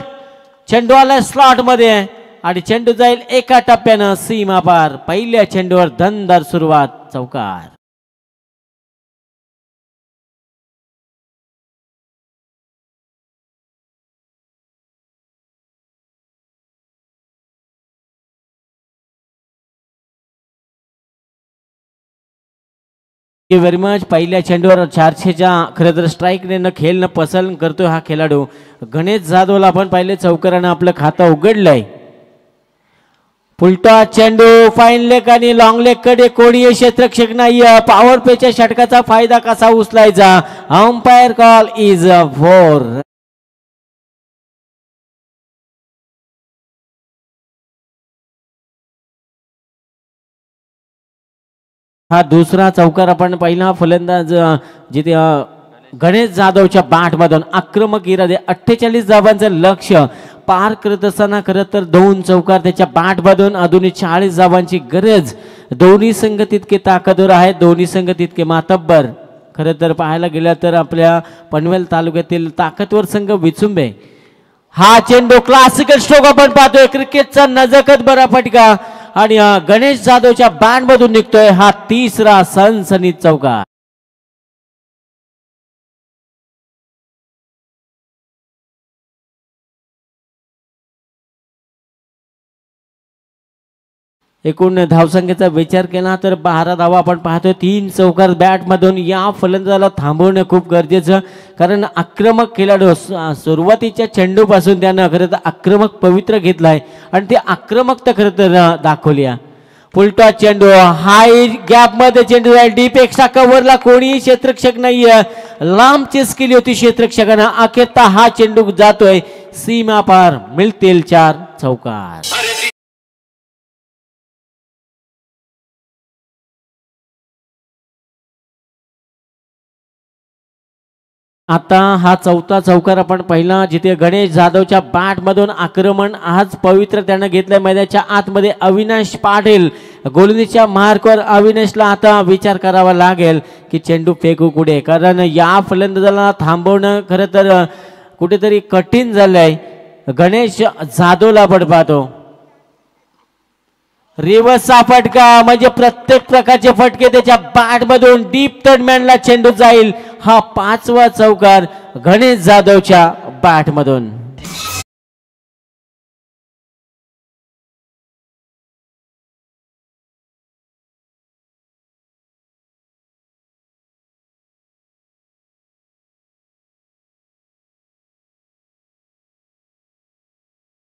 चेंडू आला स्लॉट मध्ये आणि चेंडू जाईल एका टप्प्यानं सीमा पार. पहिल्या चेंडूवर दमदार सुरुवात. चौकार. Very much. पहिल्या चेंडूवर 400च्या खरं तर स्ट्राईकने खेळणं पसंत करतोय हा खेळाडू गणेश जाधवला. आपण पाहिले चौकारानं आपलं खातं उघडलंय. पुलटा चेंडू फाईन लेग आणि लॉंग लेग कडे कोणीही क्षेत्ररक्षक नाही. पॉवर प्लेच्या षटकाचा फायदा कसा उचलायचा. Umpire call is 4. हा दुसरा चौकार आपण पहिला. फलंदाज जिथे गणेश जाधवच्या बॅट मधून आक्रमक इरादे 48 धावांचं लक्ष्य पार करत असताना खरं तर 2 चौकार त्याच्या बॅट मधून. अजूनही 40 धावांची गरज. दोन्ही संघ तितके ताकदवर आहेत. दोन्ही संघ तितके मातब्बर. खरं तर पाहायला गेलं तर आपल्या पनवेल तालुक्यातील ताकदवर संघ विचुंबे. हा चेंडू क्लासिकल स्ट्रोक आपण पाहतोय. क्रिकेटचा नजकत बरा फटका आणि गणेश जाधवच्या बॅट मधून निघतोय हा तिसरा सनसनीत चौकार. एकूण धावसंख्येचा विचार केला तर 12 धावा आपण पाहतोय. 3 चौकार बॅट मधून. या फलंदाजाला थांबवणं खूप गरजेचं कारण आक्रमक खेळाडू सुरुवातीच्या चेंडूपासून त्यानं खरं तर आक्रमक पवित्र घेतलाय आणि ते आक्रमकता खरं तर दाखवली. पुलटा चेंडू हाय गॅप मध्ये चेंडू आहे. डीप एक्स्ट्रा कव्हरला कोणीही क्षेत्ररक्षक नाहीये. लांब चेस केली होती क्षेत्ररक्षकांना. अखेरता हा चेंडू जातोय सीमा पार. मिळतील 4 चौकार. आता हा चौथा चौकार आपण पहिला. जिथे गणेश जाधवच्या बॅट मधून आक्रमण आज पवित्र त्यानं घेतलंय. मैदानाच्या आतमध्ये अविनाश पाटील गोलंदाजीच्या मार्कवर. अविनाशला आता विचार करावा लागेल की चेंडू फेकू कुठे कारण या फलंदाजाला थांबवणं खरं तर कुठेतरी कठीण झालंय. गणेश जाधवला आपण पाहतो. रिव्हर्सचा फटका म्हणजे प्रत्येक प्रकारचे फटके त्याच्या बॅट मधून. डीप थर्डमॅनला चेंडू जाईल. हा 5वा चौकार गणेश जाधवच्या बॅट मधून.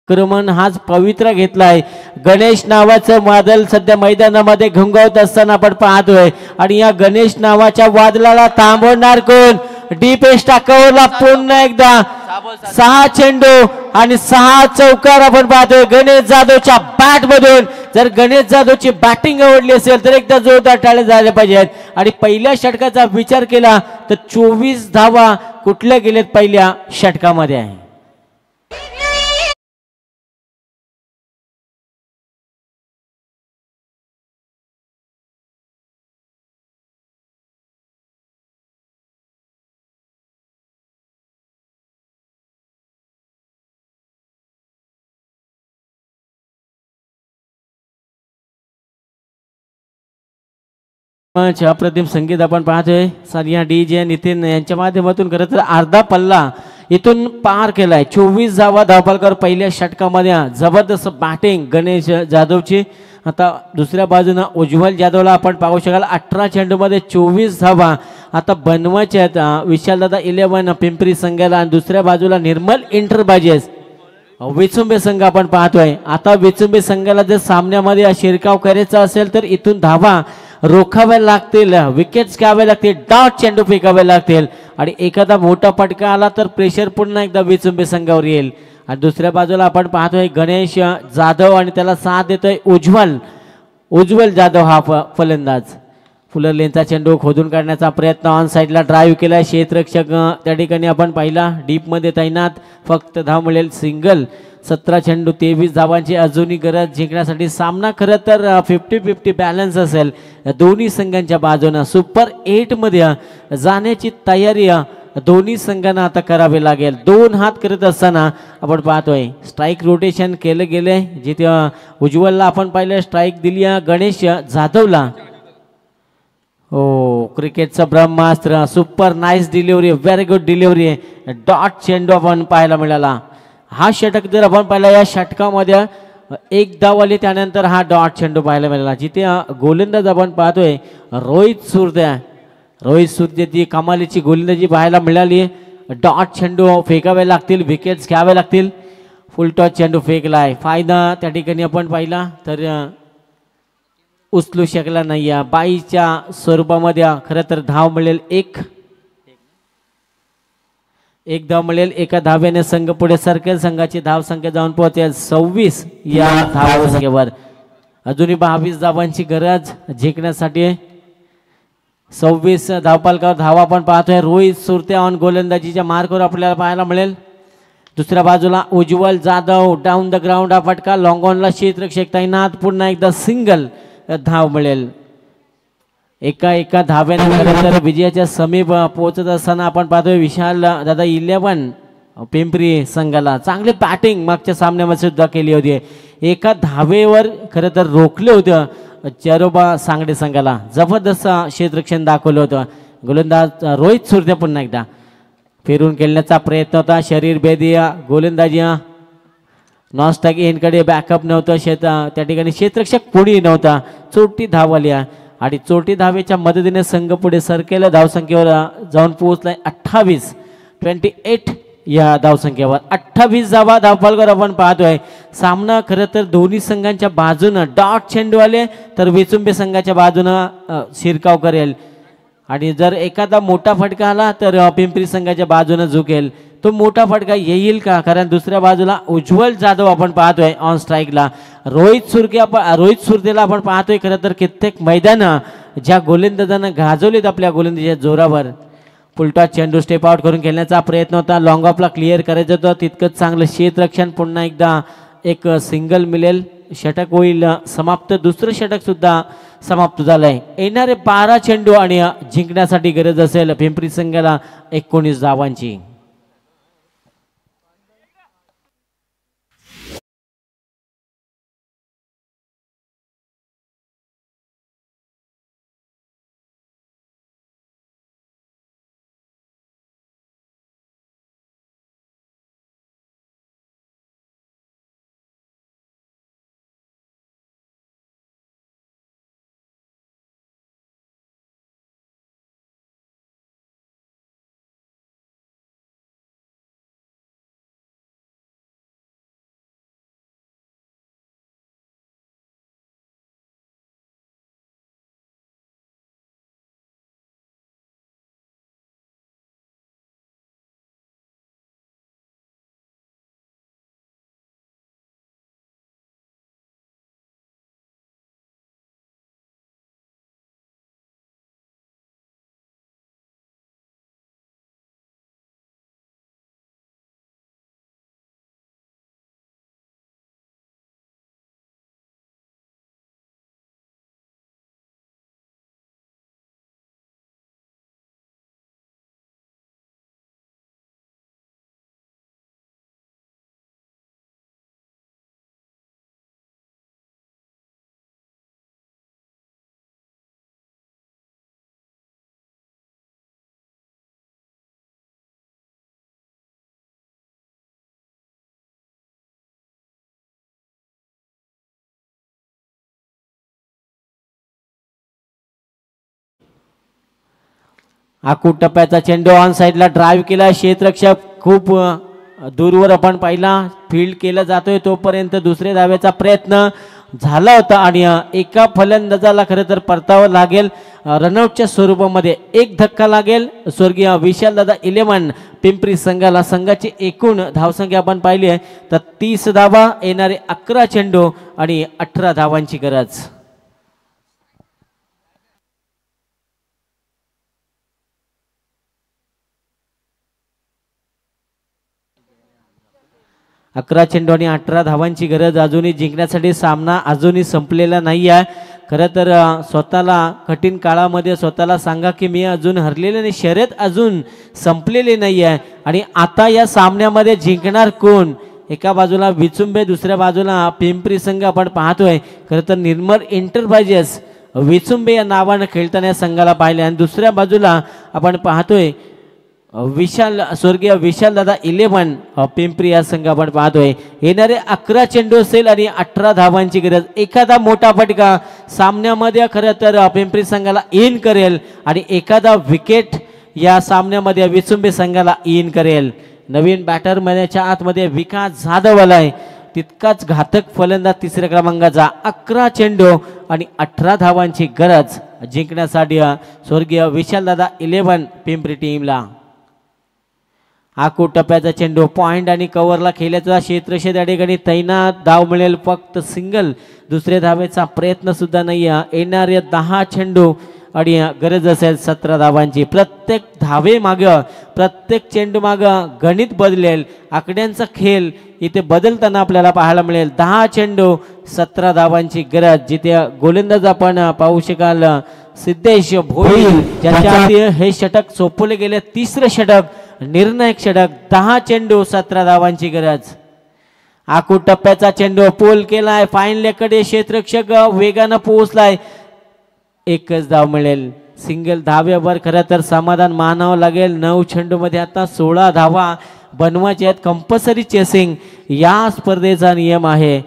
आक्रमण हाच पवित्र घेतलाय. गणेश नावाचं वादळ सध्या मैदानामध्ये घुंगवत असताना आपण पाहतोय आणि या गणेश नावाच्या वादळाला थांबवणार कोण. डीप एक्स्ट्रा कव्हरला पुन्हा एकदा 6 चेंडू आणि 6 चौकार आपण पाहतोय गणेश जाधवच्या बॅट मधून. जर गणेश जाधवची बॅटिंग आवडली असेल तर एकदा जोरदार टाळ्या झाल्या पाहिजेत. आणि पहिल्या षटकाचा विचार केला तर 24 धावा कुठल्या गेलेत पहिल्या षटकामध्ये आहे. अप्रतिम संगीत आपण पाहतोय. सानिया डीजे नितीन यांच्या माध्यमातून खरं तर अर्धा पल्ला इथून पार केलाय. 24 धावा धावपालकर पहिल्या षटकामध्ये. जबरदस्त बॅटिंग गणेश जाधवची. आता दुसऱ्या बाजूनं उज्ज्वल जाधवला आपण पाहू शकाल. 18 चेंडूमध्ये 24 धावा आता बनवायच्या आहेत विशालदादा 11 पिंपरी संघाला. आणि दुसऱ्या बाजूला निर्मल इंटरबाजेस विचुंबे संघ आपण पाहतोय. आता विचुंबे संघाला जर सामन्यामध्ये शिरकाव करायचा असेल तर इथून धावा रोखाव्या लागतील. विकेट्स घ्यावे लागतील. डॉट चेंडू फेकावे लागतील आणि एखादा मोठा फटका आला तर प्रेशर पुन्हा एकदा विचुंबे संघावर येईल. आणि दुसऱ्या बाजूला आपण पाहतोय गणेश जाधव आणि त्याला साथ देतोय उज्ज्वल जाधव हा फलंदाज. फुलर लेनचा चेंडू खोदून काढण्याचा प्रयत्न ऑन साईडला ड्राईव्ह केला क्षेत्ररक्षक त्या ठिकाणी आपण पाहिला डीपमध्ये तैनात फक्त धाव मिळेल सिंगल 17 चेंडू 23 धावांची अजूनही गरज जिंकण्यासाठी सामना खरं तर 50-50 बॅलन्स असेल दोन्ही संघांच्या बाजूनं सुपर 8 मध्ये जाण्याची तयारी दोन्ही संघांना आता करावी लागेल 2 हात करत असताना आपण पाहतोय स्ट्राईक रोटेशन केलं गेले जिथे उज्ज्वलला आपण पाहिलं स्ट्राईक दिली गणेश जाधवला हो क्रिकेटचं ब्रह्मास्त्र super nice delivery very good delivery dot चेंडू आपण पाहायला मिळाला हा षटक जर आपण पाहिला या षटकामध्ये एक धाव आली त्यानंतर हा डॉट चेंडू पाहायला मिळाला जिथे गोलंदाज आपण पाहतोय रोहित सुरते ती कमालीची गोलंदाजी पाहायला मिळाली डॉट चेंडू फेकावे लागतील विकेट्स घ्यावे लागतील फुल टॉस चेंडू फेकलाय फायदा त्या ठिकाणी आपण पाहिला तर उचलू शकला नाही 22च्या स्वरूपामध्ये खरं तर धाव मिळेल एक धाव मिळेल एका धाव्याने संघ पुढे सरकेल संघाची धाव संख्या जाऊन पोहोचेल 26 या धाव संख्येवर अजूनही 22 धावांची गरज जिंकण्यासाठी 26 धावपालकावर धावा आपण पाहतोय रोहित सुरते ऑन गोलंदाजीच्या मार्कवर आपल्याला पाहायला मिळेल दुसऱ्या बाजूला उज्ज्वल जाधव डाऊन द ग्राउंड हा फटका लॉंग ऑनला क्षेत्ररक्षक तैनात पुन्हा एकदा सिंगल धाव मिळेल एका धाव्याने खरं तर विजयाच्या समीप पोहोचत असताना आपण पाहतोय विशाल दादा 11 पिंपरी संघाला चांगली बॅटिंग मागच्या सामन्यामध्ये सुद्धा केली होती एका धावेवर खरं तर रोखले होते चरोबा सांगडे संघाला जबरदस्त क्षेत्ररक्षण दाखवलं होतं गोलंदाज रोहित सुरते पुन्हा एकदा फिरून खेळण्याचा प्रयत्न होता शरीर भेदी गोलंदाजी नॉनस्टॉक एनकडे बॅकअप नव्हतं त्या ठिकाणी क्षेत्ररक्षक कोणी नव्हता चोटी धाव आली आणि चोटी धावेच्या मदतीने संघ पुढे सरकेला धावसंख्येवर जाऊन पोहोचलाय 28 या धावसंख्येवर 28 धावा धावपालकर आपण पाहतोय सामना खरं तर दोन्ही संघांच्या बाजूनं डॉट चेंडू आले तर विचुंबी संघाच्या बाजूनं शिरकाव करेल आणि जर एखादा मोठा फटका आला तर पिंपरी संघाच्या बाजूनं झुकेल तो मोठा फटका येईल का कारण दुसऱ्या बाजूला उज्ज्वल जाधव आपण पाहतोय ऑन स्ट्राईकला रोहित सुरतेला आपण पाहतोय खरं तर कित्येक मैदान ज्या गोलंदाजांना गाजवलेत आपल्या गोलंदाजीच्या जोरावर फुलटॉस चेंडू स्टेप आउट करून खेळण्याचा प्रयत्न होता लॉंग ऑफला क्लिअर करायचं होतं तितकंच चांगलं क्षेत्ररक्षण पुन्हा एकदा एक सिंगल मिळेल षटक होईल समाप्त दुसरं षटक सुद्धा समाप्त झालंय येणारे 12 चेंडू आणि जिंकण्यासाठी गरज असेल पिंपरी संघाला 19 धावांची आकू टप्प्याचा चेंडू ऑन साईडला ड्राईव्ह केला क्षेत्ररक्षक खूप दूरवर आपण पाहिला फील्ड केला जातोय तोपर्यंत दुसऱ्या धाव्याचा प्रयत्न झाला होता आणि एका फलंदाजाला खरं तर परतावं लागेल रनआउटच्या स्वरूपामध्ये एक धक्का लागेल स्वर्गीय विशाल दादा 11 पिंपरी संघाला संघाची एकूण धावसंख्या आपण पाहिली आहे तर 30 धावा येणारे 11 चेंडू आणि 18 धावांची गरज 11 चेंडू आणि 18 धावांची गरज अजूनही जिंकण्यासाठी. सामना अजूनही संपलेला नाही आहे. खरं तर स्वतःला कठीण काळामध्ये स्वतःला सांगा की मी अजून हरलेले नाही, शर्यत अजून संपलेली नाही आहे. आणि आता या सामन्यामध्ये जिंकणार कोण? एका बाजूला विचुंबे, दुसऱ्या बाजूला पिंपरी संघ आपण पाहतोय. खरं तर निर्मल एंटरप्राइजेस विचुंबे या नावानं खेळताना या संघाला पाहिले. आणि दुसऱ्या बाजूला आपण पाहतोय स्वर्गीय विशाल दादा 11 पिंपरी या संघ आपण पाहतोय. येणारे 11 चेंडू असेल आणि 18 धावांची गरज. एखादा मोठा फटका सामन्यामध्ये खरं तर पिंपरी संघाला इन करेल आणि एखादा विकेट या सामन्यामध्ये विचुंबे संघाला इन करेल. नवीन बॅटर मैदानाच्या आतमध्ये विकास जाधव आलाय, तितकाच घातक फलंदाज तिसऱ्या क्रमांकाचा. 11 चेंडू आणि 18 धावांची गरज जिंकण्यासाठी स्वर्गीय विशालदादा 11 पिंपरी टीमला. आकू टप्प्याचा चेंडू पॉइंट आणि कव्हरला खेळायचा क्षेत्रक्षेत्र या ठिकाणी तैनात. धाव मिळेल फक्त सिंगल, दुसऱ्या धावेचा प्रयत्न सुद्धा नाही. येणारे 10 चेंडू आणि गरज असेल 17 धावांची. प्रत्येक धावे माग, प्रत्येक चेंडू माग गणित बदलेल. आकड्यांचा खेळ इथे बदलताना आपल्याला पाहायला मिळेल. 10 चेंडू 17 धावांची गरज. जिथे गोलंदाज आपण पाहू शकाल सिद्धेश भोईर, ज्याच्या हाती हे षटक सोपवले गेले, तिसरं षटक, निर्णायक षटक. 10 चेंडू 17 धावांची गरज. आकू टप्प्याचा चेंडू पोल केलाय, फाईन लेकडे क्षेत्ररक्षक वेगानं पोहोचलाय. एकच धाव मिळेल. सिंगल धाव्यावर खरं तर समाधान मानावं लागेल. 9 चेंडूमध्ये आता 16 धावा बनवायच्या आहेत. कंपल्सरी चेसिंग या स्पर्धेचा नियम आहे.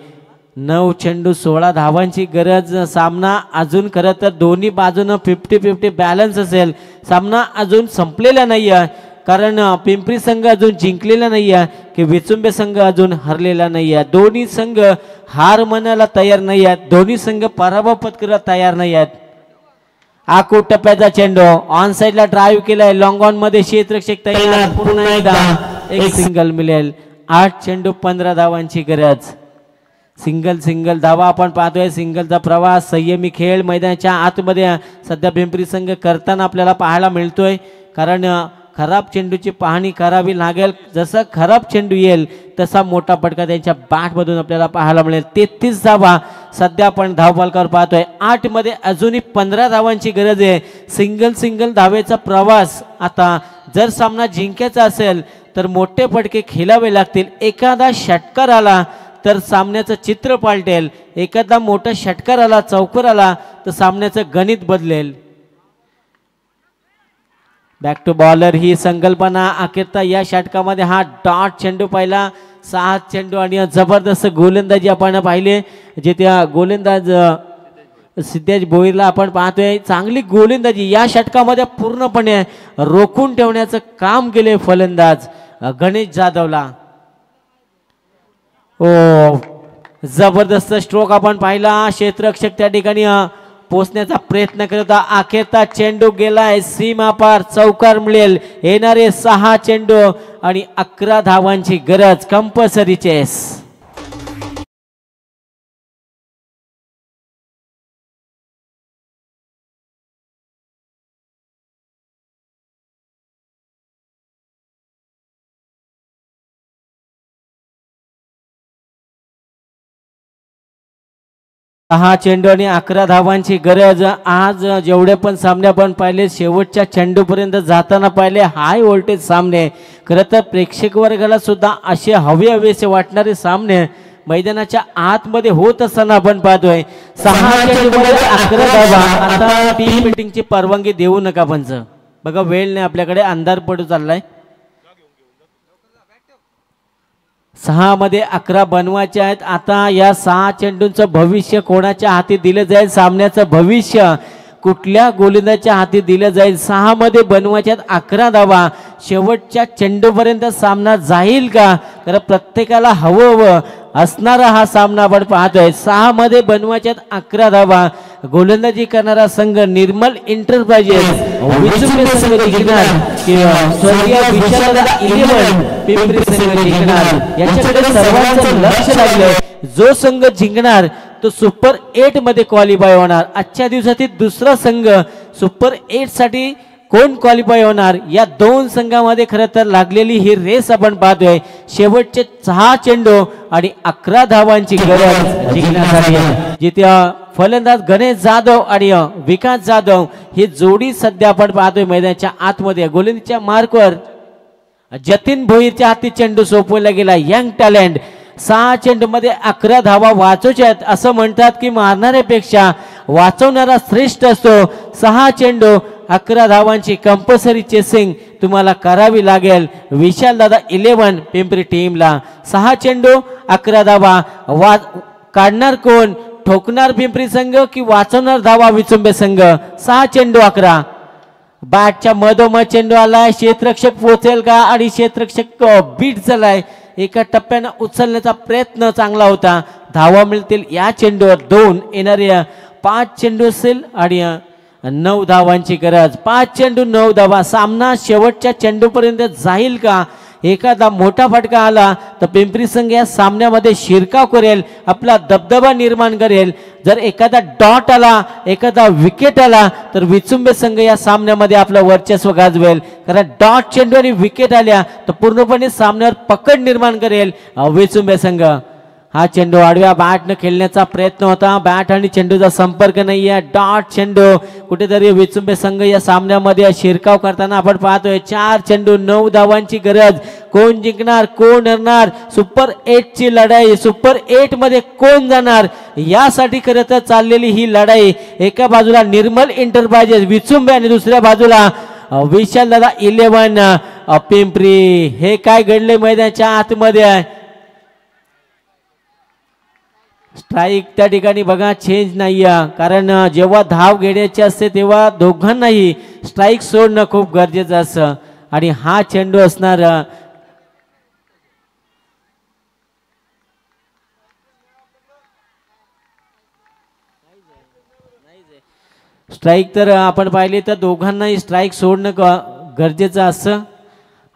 9 चेंडू 16 धावांची गरज. सामना अजून खरं तर दोन्ही बाजूनं 50-50 बॅलन्स असेल. सामना अजून संपलेला नाही आहे, कारण पिंपरी संघ अजून जिंकलेला नाही आहे की विचुंबे संघ अजून हरलेला नाही आहे. दोन्ही संघ हार मानायला तयार नाही आहेत, दोन्ही संघ पराभव पत्करायला तयार नाही आहेत. आकू टप्प्याचा चेंडू ऑन साइडला ड्राईव्ह केलाय, लॉंग ऑन मध्ये क्षेत्ररक्षक तयार. पुन्हा एकदा एक सिंगल मिळेल. 8 चेंडू 15 धावांची गरज. सिंगल धावा आपण पाहतोय. सिंगलचा प्रवास, संयमी खेळ मैदानाच्या आतमध्ये सध्या पिंपरी संघ करताना आपल्याला पाहायला मिळतोय. कारण खराब चेंडूची पाहणी करावी लागेल. जसा खराब चेंडू येईल तसा मोठा फटका त्यांच्या बॅटमधून आपल्याला पाहायला मिळेल. 33 धावा सध्या आपण धावफलकावर पाहतोय. 8 मध्ये अजूनही 15 धावांची गरज आहे. सिंगल धावेचा प्रवास. आता जर सामना जिंकायचा असेल तर मोठे फटके खेळावे लागतील. एखादा षटकार आला तर सामन्याचं चित्र पालटेल. एखादा मोठा षटकार आला, चौकार आला तर सामन्याचं गणित बदलेल. बॅक टू बॉलर ही संकल्पना. अखेरता या षटकामध्ये हा डॉट चेंडू पाहिला. 6 चेंडू आणि जबरदस्त गोलंदाजी आपण पाहिले. जे त्या गोलंदाज सिद्धेश भोईरला आपण पाहतोय. चांगली गोलंदाजी या षटकामध्ये पूर्णपणे रोखून ठेवण्याचं काम केले फलंदाज गणेश जाधवला. ओ जबरदस्त स्ट्रोक आपण पाहिला. क्षेत्ररक्षक त्या ठिकाणी पोचण्याचा प्रयत्न करत होता. अखेरता चेंडू गेलाय सीमा पार, चौकार मिळेल. येणारे 6 चेंडू आणि 11 धावांची गरज. Compulsory chess. हा चेंडू आणि 11 धावांची गरज. आज जेवढे पण सामने आपण पाहिले, शेवटच्या चेंडूपर्यंत जाताना पाहिले हाय व्होल्टेज सामने. खरं तर प्रेक्षक वर्गाला सुद्धा असे हवेसे वाटणारे सामने मैदानाच्या आतमध्ये होत असताना आपण पाहतोय. 6 चेंडूमध्ये 11 धावा. आता टीम मीटिंगची परवानगी देऊ नका पंच. बघा वेळ नाही आपल्याकडे, अंधार पडू चाललाय. 6 मध्ये 11 बनवायचे आहेत. आता या 6 चेंडूंचं भविष्य कोणाच्या हाती दिलं जाईल? सामन्याचं भविष्य कुठल्या गोलंदाजाच्या हाती दिलं जाईल? 6 मध्ये बनवायचे आहेत 11 धावा. शेवटच्या चेंडूपर्यंत सामना जाईल का? तर प्रत्येकाला हवं असणारा हा सामना आपण पाहतोय. 6 मध्ये बनवायचे आहेत 11 धावा. गोलंदाजी करणारा संघ निर्मल एंटरप्राइजेस विचुंबे संघ जिंकणार किंवा स्वर्गीय विशालदादा 11 पिंपरी संघ जिंकणार, याच्याकडे सर्वांचं लक्ष लागलंय. जो संघ जिंकणार तो सुपर 8 मध्ये क्वालिफाय होणार. आजच्या दिवसातील दुसरा संघ सुपर 8 साठी कोण क्वालिफाय होणार या दोन संघामध्ये खरं तर लागलेली ही रेस आपण पाहतोय. शेवटचे 6 चेंडू आणि 11 धावांची गरज जिंकण्यासाठी जिथे फलंदाज गणेश जाधव आणि विकास जाधव ही जोडी सध्या आपण पाहतोय मैदानाच्या आतमध्ये. गोलंदाजीच्या मार्कवर जतीन भोईरच्या हाती चेंडू सोपवला गेला. यंग टॅलेंट 6 चेंडू मध्ये 11 धावा वाचवायच्या आहेत. असं म्हणतात की मारणाऱ्यापेक्षा वाचवणारा श्रेष्ठ असतो. 6 चेंडू 11 धावांची कंपल्सरी चेसिंग तुम्हाला करावी लागेल. विशाल दादा 11 पिंपरी टीमला 6 चेंडू 11 धावा काढणार कोण? ठोकणार पिंपरी संघ की वाचवणार धावा विचुंबे संघ? 6 चेंडू 11. बॅटच्या मधोमध चेंडू आलाय. क्षेत्ररक्षक पोहोचेल का? आणि क्षेत्ररक्षक बीट झालाय. एका टप्प्यानं उचलण्याचा प्रयत्न चांगला होता. धावा मिळतील या चेंडूवर 2. येणारे 5 चेंडू असेल आणि 9 धावांची गरज. 5 चेंडू 9 धावा. सामना शेवटच्या चेंडूपर्यंत जाईल का? एखादा मोठा फटका आला तर पिंपरी संघ या सामन्यामध्ये शिरकाव करेल, आपला दबदबा निर्माण करेल. जर एखादा डॉट आला, एखादा विकेट आला तर विचुंबे संघ या सामन्यामध्ये आपलं वर्चस्व गाजवेल. कारण डॉट चेंडू आणि विकेट आल्या तर पूर्णपणे सामन्यावर पकड निर्माण करेल विचुंबे संघ. हा चेंडू आडव्या बॅटनं खेळण्याचा प्रयत्न होता. बॅट आणि चेंडूचा संपर्क नाहीये. डॉट चेंडू कुठेतरी विचुंबे संघ या सामन्यामध्ये शिरकाव करताना आपण पाहतोय. 4 चेंडू 9 धावांची गरज. कोण जिंकणार, कोण हरणार? सुपर 8 ची लढाई. सुपर 8 मध्ये कोण जाणार यासाठी खरं तर चाललेली ही लढाई. एका बाजूला निर्मल एंटरप्राइजेस विचुंबे आणि दुसऱ्या बाजूला विशाल दादा 11 पिंपरी. हे काय घडले मैदानाच्या आतमध्ये आहे. स्ट्राईक त्या ठिकाणी बघा चेंज नाही आहे. कारण जेव्हा धाव घेण्याची असते तेव्हा दोघांनाही स्ट्राईक सोडणं खूप गरजेचं असतं. आणि हा चेंडू असणार स्ट्राईक. तर आपण पाहिले तर दोघांनाही स्ट्राईक सोडणं गरजेचं असतं.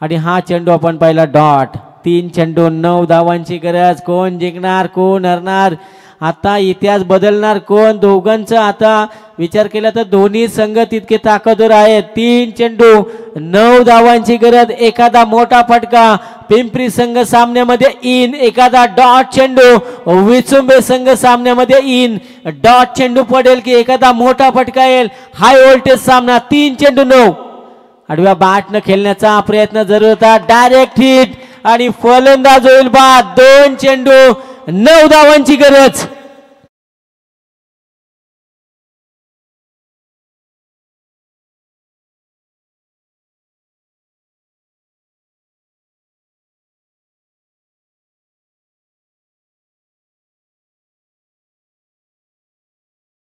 आणि हा चेंडू आपण पाहिला डॉट. 3 चेंडू 9 धावांची गरज. कोण जिंकणार, कोण हरणार? आता इतिहास बदलणार कोण? दोघांचं आता विचार केला तर दोन्ही संघ तितके ताकदवर आहेत. 3 चेंडू 9 धावांची गरज. एखादा मोठा फटका पिंपरी संघ सामन्यामध्ये इन. एखादा डॉट चेंडू विचुंबे संघ सामन्यामध्ये इन. डॉट चेंडू पडेल की एखादा मोठा फटका येईल. हाय व्होल्टेज सामना. 3 चेंडू 9. आडव्या बॅटनं खेळण्याचा प्रयत्न जरूर होता. डायरेक्ट हिट आणि फलंदाज होईल बाद. 2 चेंडू 9 धावांची गरज.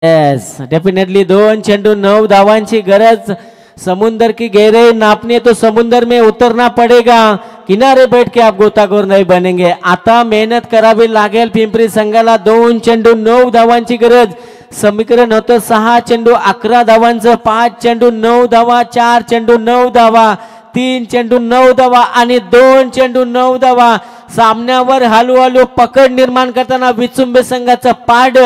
येस डेफिनेटली 2 चेंडू 9 धावांची गरज. समुंदर की गहराई नापने तो समुंदर में उतरना पड़ेगा. किनारे बैठ के आप गोताखोर नहीं बनेंगे. आता मेहनत करावी लागेल पिंपरी संघाला. 2 चेंडू 9 धावांची गरज. समीकरण होतं 6 चेंडू 11 धावांचं. 5 चेंडू 9 धावा. 4 चेंडू 9 धावा. 3 चेंडू 9 धावा आणि 2 चेंडू 9 धावा. सामन्यावर हळूहळू पकड निर्माण करताना विचुंबे संघाचं पाड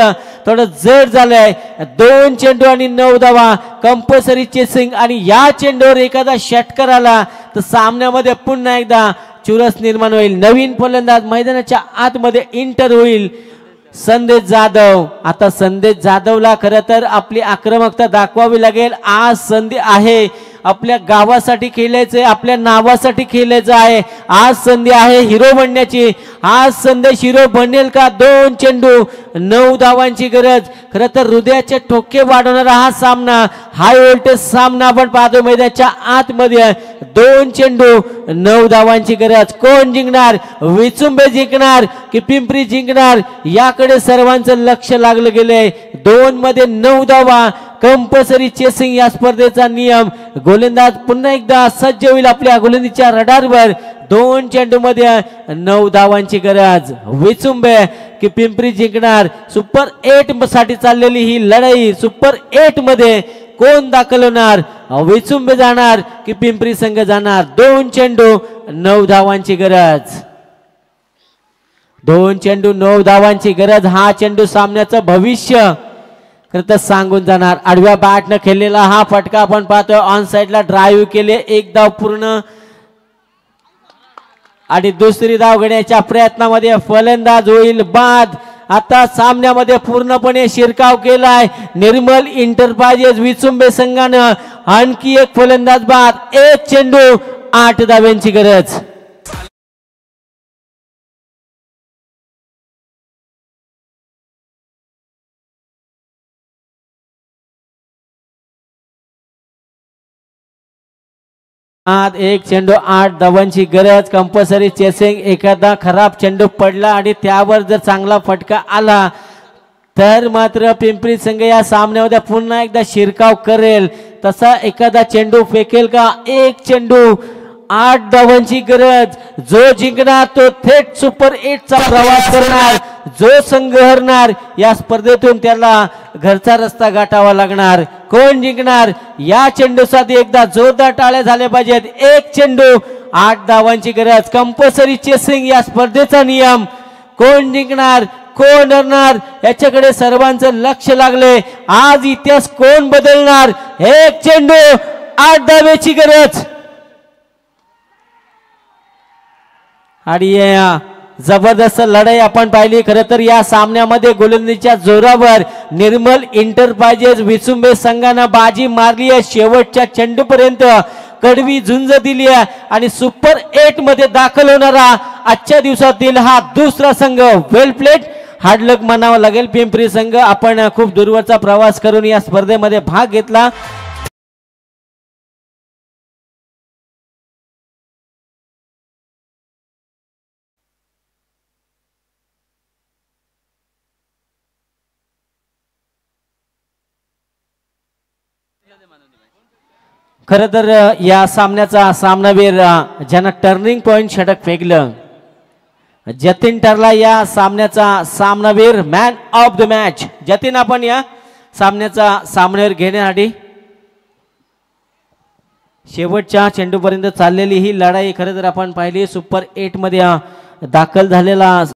थोडं जड झालंय. 2 चेंडू आणि 9 धावा. Compulsory chasing. आणि या चेंडूवर एखादा षटकार आला तर सामन्यामध्ये पुन्हा एकदा चुरस निर्माण होईल. नवीन फलंदाज मैदानाच्या आतमध्ये इंटर होईल. संदेश जाधव. आता संदेश जाधवला खरं तर आपली आक्रमकता दाखवावी लागेल. आज संधी आहे. आपल्या गावासाठी खेळायचंय, आपल्या नावासाठी खेळायचं आहे. आज संधी आहे हिरो बनण्याची. आज संदेश हिरो बनेल का? 2 चेंडू 9 धावांची गरज. खरं तर हृदयाचे ठोके वाढवणारा हा सामना, हाय व्होल्टेज सामना आपण पाहतो मैदानाच्या आतमध्ये. 2 चेंडू 9 धावांची गरज. कोण जिंकणार? विचुंबे जिंकणार की पिंपरी जिंकणार याकडे सर्वांचं लक्ष लागलं गेलंय. 2 मध्ये 9 धावा. कंपल्सरी चेसिंग या स्पर्धेचा नियम. गोलंदाज पुन्हा एकदा सज्ज होईल आपल्या गोलंदाजीच्या रडारवर. 2 चेंडू मध्ये 9 धावांची गरज. विचुंबे की पिंपरी जिंकणार? सुपर 8 साठी चाललेली ही लढाई. सुपर 8 मध्ये कोण दाखल होणार? विचुंबे जाणार की पिंपरी संघ जाणार? 2 चेंडू 9 धावांची गरज. 2 चेंडू 9 धावांची गरज. हा चेंडू सामन्याचं भविष्य खरं तर सांगून जाणार. आडव्या बॅटनं खेळलेला हा फटका आपण पाहतोय. ऑन साइडला ड्राईव्ह केले, एक धाव पूर्ण आणि दुसरी धाव घेण्याच्या प्रयत्नामध्ये फलंदाज होईल बाद. आता सामन्यामध्ये पूर्णपणे शिरकाव केलाय निर्मल इंटरप्राइजेस विचुंबे संघानं. आणखी एक फलंदाज बाद, एक चेंडू 8 धाव्यांची गरज. एक चेंडू 8 धावांची गरज. Compulsory chasing. एखादा खराब चेंडू पडला आणि त्यावर जर चांगला फटका आला तर मात्र पिंपरी संघ या सामन्यामध्ये पुन्हा एकदा शिरकाव करेल. तसा एखादा चेंडू फेकेल का? एक चेंडू 8 धावांची गरज. जो जिंकणार तो थेट सुपर 8 चा प्रवास करणार. जो संघ हरणार या स्पर्धेतून त्याला घरचा रस्ता गाठावा लागणार. कोण जिंकणार? या चेंडूसाठी एकदा जोरदार टाळ्या झाल्या पाहिजेत. एक चेंडू 8 धावांची गरज. कंपल्सरी चेसिंग या स्पर्धेचा नियम. कोण जिंकणार, कोण हरणार याच्याकडे सर्वांचं लक्ष लागले. आज इतिहास कोण बदलणार? एक चेंडू 8 धावेची गरज. आणि जबरदस्त लढाई आपण पाहिली. खरं तर या सामन्यामध्ये गोलंदाजीच्या जोरावर निर्मल इंटरप्राइजेस विचुंबे संघानं बाजी मारली आहे. शेवटच्या चेंडूपर्यंत कडवी झुंज दिली आहे आणि सुपर 8 मध्ये दाखल होणारा आजच्या दिवसातील हा दुसरा संघ. वेल प्लेट, हार्ड लक म्हणावं लागेल पिंपरी संघ. आपण खूप दूरवरचा प्रवास करून या स्पर्धेमध्ये भाग घेतला. खरं तर या सामन्याचा सामनावीर ज्यानं टर्निंग पॉइंट षटक फेकलं जतीन ठरला या सामन्याचा सामनावीर, man of the match. Jatin, आपण या सामन्याचा सामनावीर घेण्यासाठी शेवटच्या चेंडूपर्यंत चाललेली ही लढाई खरं तर आपण पाहिली. सुपर 8 मध्ये दाखल झालेला